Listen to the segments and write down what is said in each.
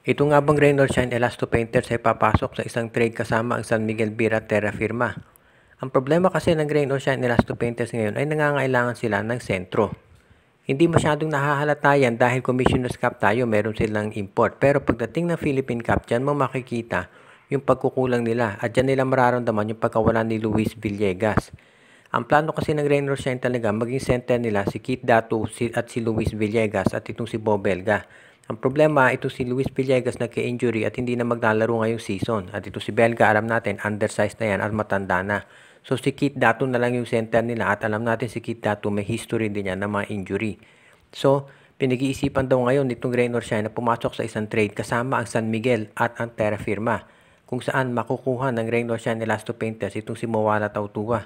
Ito nga bang Rain or Shine Elasto Painters ay papasok sa isang trade kasama ang San Miguel Beer at Terra Firma? Ang problema kasi ng Rain or Shine Elasto Painters ngayon ay nangangailangan sila ng sentro. Hindi masyadong nahahalata yan dahil Commissioner's Cup tayo, meron silang import. Pero pagdating ng Philippine Cup, dyan mo makikita yung pagkukulang nila at dyan nila mararamdaman yung pagkawala ni Luis Villegas. Ang plano kasi ng Rain or Shine talaga, maging center nila si Keith Datu at si Luis Villegas at itong si Bob Belga. Ang problema, ito si Luis Villegas nagka-injury at hindi na maglalaro ngayong season. At ito si Belga, alam natin, undersized na yan at matanda na. So si Keith Datu na lang yung center nila at alam natin si Keith Datu may history din yan ng mga injury. So, pinag-iisipan daw ngayon nitong Rain or Shine na pumasok sa isang trade kasama ang San Miguel at ang Terra Firma kung saan makukuha ng Rain or Shine Elasto Painters itong si Mawala Tautua,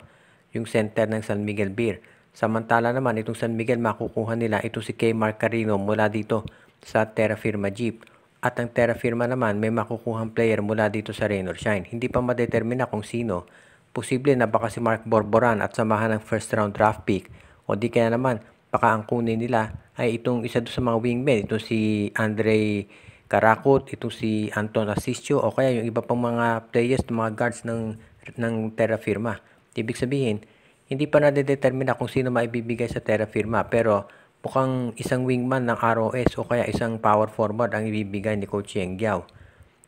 yung center ng San Miguel Beer. Samantala naman itong San Miguel makukuha nila ito si K. Mark Carino mula dito sa Terra Firma Jeep. At ang Terra Firma naman may makukuhang player mula dito sa Rain or Shine. Hindi pa madetermina kung sino. Posible na baka si Mark Borboran at samahan ng first round draft pick. O di kaya naman baka ang kunin nila ay itong isa doon sa mga wingmen. Itong si Andre Karakot, itong si Anton Asisio o kaya yung iba pang mga players, mga guards ng Terra Firma. Ibig sabihin, hindi pa nadedetermina kung sino maibibigay sa Terra Firma pero mukhang isang wingman ng ROS o kaya isang power forward ang ibibigay ni Coach Yeng Giao.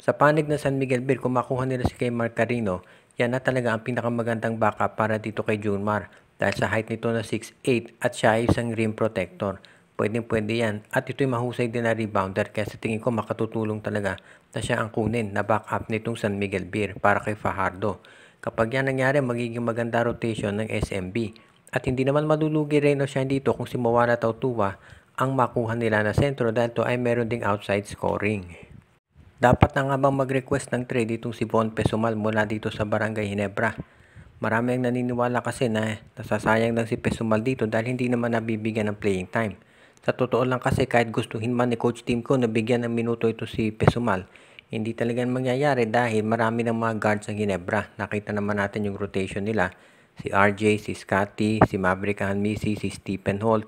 Sa panig ng San Miguel Beer, kung makuha nila si kay Mark Carino, yan na talaga ang pinakamagandang backup para dito kay Junmar dahil sa height nito na 6'8 at siya ay isang rim protector. Pwede yan. At ito'y mahusay din na rebounder kaya sa tingin ko makatutulong talaga na siya ang kunin na backup nitong San Miguel Beer para kay Fajardo. Kapag yan nangyari, magiging maganda rotation ng SMB. At hindi naman malulugi rin o siya dito kung si Mawala Tautua ang makuha nila na sentro dahil to ay meron ding outside scoring. Dapat na nga bang mag-request ng trade itong si Von Pesumal mula dito sa Barangay Ginebra? Marami ang naniniwala kasi na nasasayang lang si Pesumal dito dahil hindi naman nabibigyan ng playing time. Sa totoo lang kasi kahit gustuhin man ni Coach Timko na bigyan ng minuto ito si Pesumal, hindi talagang mangyayari dahil marami ng mga guards sa Ginebra. Nakita naman natin yung rotation nila. Si RJ, si Scotty, si Maverick Hanmisi, si Stephen Holt.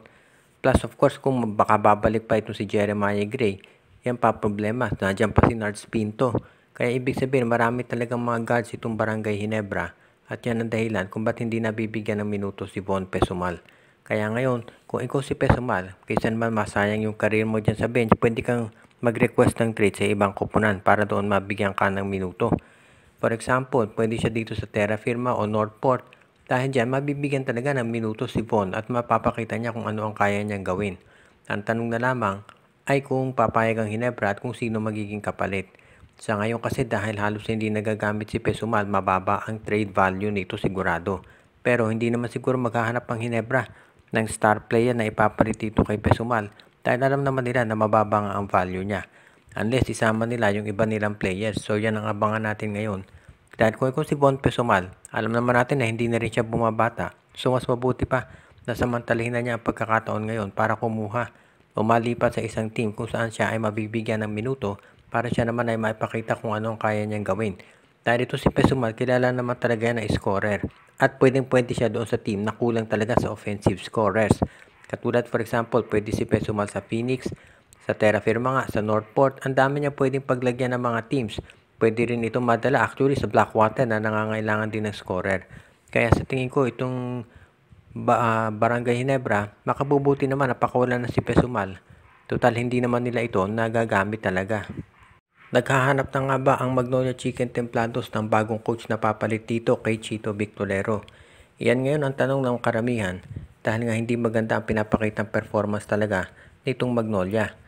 Plus of course kung baka babalik pa ito si Jeremiah Gray, yan pa problema. Nandiyan pa si Nards Pinto. Kaya ibig sabihin marami talagang mga guards itong Barangay Ginebra at yan ang dahilan kung ba't hindi nabibigyan ng minuto si Von Pesumal. Kaya ngayon, kung ikaw si Pesumal, kaysa naman masayang yung career mo dyan sa bench, pwede kang mag-request ng trade sa ibang koponan para doon mabigyan ka ng minuto. For example, pwede siya dito sa Terra Firma o Northport. Dahil dyan, mabibigyan talaga ng minuto si Von at mapapakita niya kung ano ang kaya niyang gawin. Ang tanong na lamang ay kung papayag ang Ginebra at kung sino magiging kapalit. Sa ngayon kasi dahil halos hindi nagagamit si Pesumal, mababa ang trade value nito sigurado. Pero hindi naman siguro maghahanap ang Ginebra ng star player na ipapalit dito kay Pesumal dahil alam naman nila na mababa nga ang value niya. Unless isama nila yung iba nilang players. So yan ang abangan natin ngayon. Dahil kung si Von Pesumal, alam naman natin na hindi na rin siya bumabata. So mas mabuti pa na samantalahin na niya ang pagkakataon ngayon para kumuha o malipat sa isang team kung saan siya ay mabibigyan ng minuto para siya naman ay maipakita kung ano ang kaya niyang gawin. Dahil ito si Pesumal, kilala naman talaga na scorer at pwede siya doon sa team na kulang talaga sa offensive scorers. Katulad for example, pwede si Pesumal sa Phoenix, sa Terra Firma nga, sa Northport, ang dami niya pwedeng paglagyan ng mga teams. Pwede rin itong madala actually sa Blackwater na nangangailangan din ng scorer. Kaya sa tingin ko itong Barangay Ginebra, makabubuti naman na pakawalan na si Pesumal. Total hindi naman nila ito nagagamit talaga. Naghahanap na nga ba ang Magnolia Chicken Templados ng bagong coach na papalit dito kay Chito Victorero? Iyan ngayon ang tanong ng karamihan dahil nga hindi maganda ang pinapakitang performance talaga nitong Magnolia.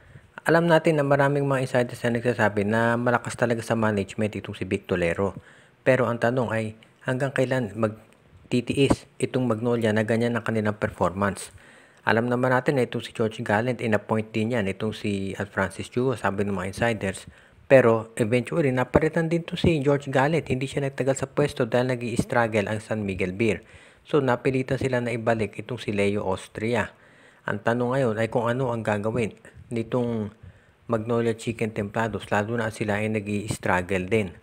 Alam natin na maraming mga insiders na nagsasabi na malakas talaga sa management itong si Victorero. Pero ang tanong ay hanggang kailan magtitiis itong Magnolia na ganyan ang kanilang performance. Alam naman natin na itong si George Gallant, in-appoint din yan itong si Alfrancis Chu, sabi ng mga insiders. Pero eventually napalitan din to si George Gallant. Hindi siya nagtagal sa pwesto dahil nag-i-struggle ang San Miguel Beer. So napilitan sila na ibalik itong si Leo Austria. Ang tanong ngayon ay kung ano ang gagawin nitong Magnolia Chicken Templados lalo na sila ay nag-i-struggle din.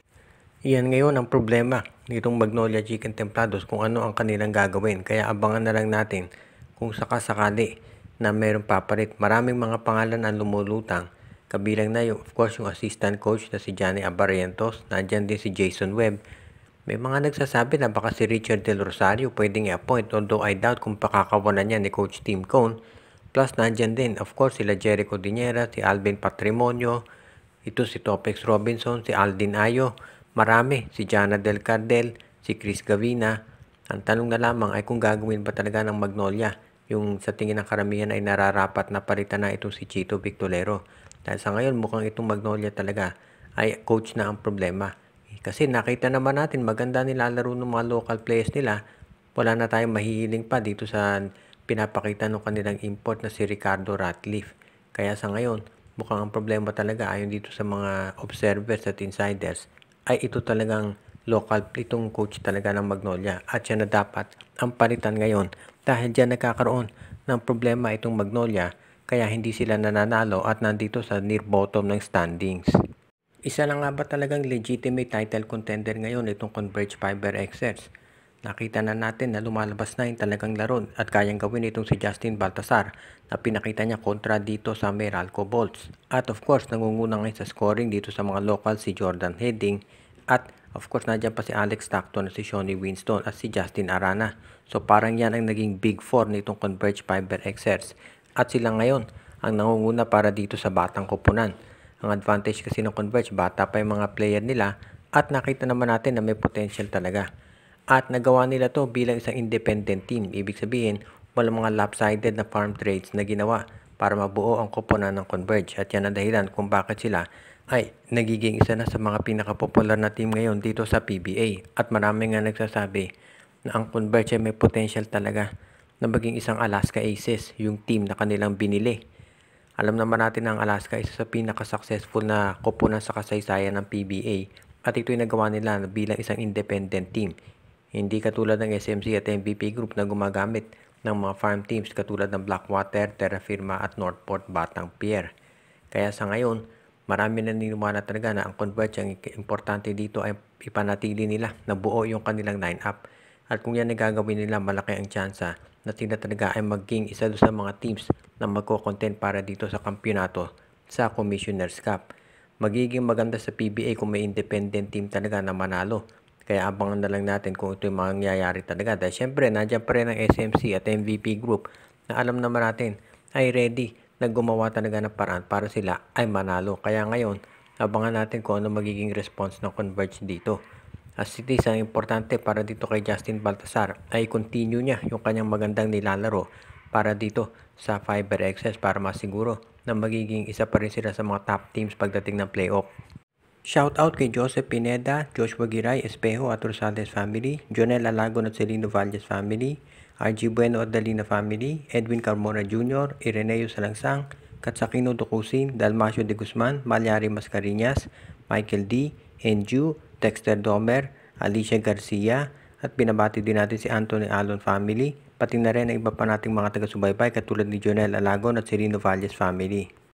Iyan ngayon ang problema nitong Magnolia Chicken Templados kung ano ang kanilang gagawin. Kaya abangan na lang natin kung sakasakali na mayroong papalit. Maraming mga pangalan ang lumulutang Kabilang na of course yung assistant coach na si Johnny Abarrientos, nandyan din si Jason Webb. May mga nagsasabi na baka si Richard Del Rosario pwedeng i-appoint, although I doubt kung pakakawalan niya ni Coach Tim Cone. Plus nandyan din of course sila Jericho Dinera, si Alvin Patrimonio, ito si Topex Robinson, si Aldin Ayo, marami, si Jana Del Cardel, si Chris Gavina. Ang tanong na lamang ay kung gagawin ba talaga ng Magnolia, yung sa tingin ng karamihan ay nararapat na palitan na itong si Chito Victorero. Dahil sa ngayon mukhang itong Magnolia talaga ay coach na ang problema. Kasi nakita naman natin maganda nilalaro ng mga local players nila. Wala na tayong mahihiling pa dito sa pinapakita ng kanilang import na si Ricardo Ratcliffe. Kaya sa ngayon, mukhang ang problema talaga ayon dito sa mga observers at insiders ay ito talagang local itong coach talaga ng Magnolia. At siya na dapat ang palitan ngayon dahil dyan nagkakaroon ng problema itong Magnolia kaya hindi sila nananalo at nandito sa near bottom ng standings. Isa na nga ba talagang legitimate title contender ngayon itong Converge Fiber XS? Nakita na natin na lumalabas na yung talagang laro at kayang gawin itong si Justin Baltasar na pinakita niya kontra dito sa Meralco Bolts. At of course, nangunguna ngayon sa scoring dito sa mga local si Jordan Heading at of course, nandiyan pa si Alex Stockton, si Shawnee Winston at si Justin Arana. So parang yan ang naging big four nitong Converge Fiber XS. At sila ngayon ang nangunguna para dito sa Batang Koponan. Ang advantage kasi ng Converge, bata pa yung mga player nila at nakita naman natin na may potential talaga. At nagawa nila to bilang isang independent team. Ibig sabihin, walang mga lopsided na farm trades na ginawa para mabuo ang koponan ng Converge. At yan ang dahilan kung bakit sila ay nagiging isa na sa mga pinakapopular na team ngayon dito sa PBA. At marami nga nagsasabi na ang Converge ay may potential talaga na maging isang Alaska Aces, yung team na kanilang binili. Alam naman natin na ang Alaska isa sa pinaka-successful na koponan sa kasaysayan ng PBA at ito'y nagawa nila bilang isang independent team. Hindi katulad ng SMC at MVP Group na gumagamit ng mga farm teams katulad ng Blackwater, Terra Firma at Northport Batang Pier. Kaya sa ngayon, marami na niniwala talaga na ang Converge ang importante dito ay ipanatili nila na buo yung kanilang line-up. At kung yan ay gagawin nila, malaki ang tsansa na sila talaga ay maging isa sa mga teams na magko-content para dito sa kampyonato sa Commissioner's Cup. Magiging maganda sa PBA kung may independent team talaga na manalo. Kaya abangan na lang natin kung ito yung mangyayari talaga. Dahil syempre, nandiyan pa rin ang SMC at MVP Group na alam naman natin ay ready na gumawa talaga ng paraan para sila ay manalo. Kaya ngayon, abangan natin kung ano magiging response ng Converge dito. As it is, ang importante para dito kay Justin Baltasar ay continue niya yung kanyang magandang nilalaro para dito sa Fiber XS para masiguro na magiging isa pa rin sila sa mga top teams pagdating ng playoff. Shout out kay Joseph Pineda, Joshua Giray, Espejo at Rosales family, Jonel Alagon at Celino Valles family, RG Bueno at Dalina family, Edwin Carmona Jr., Ireneo Salangsang, Katsakino Ducusin, Dalmacio de Guzman, Malyari Mascariñas, Michael D., Enju, Dexter Domer, Alicia Garcia, at binabati din natin si Anthony Alon family, pati na rin ang iba pa nating mga taga-subaybay katulad ni Jonel Alagon at Celino Valles family.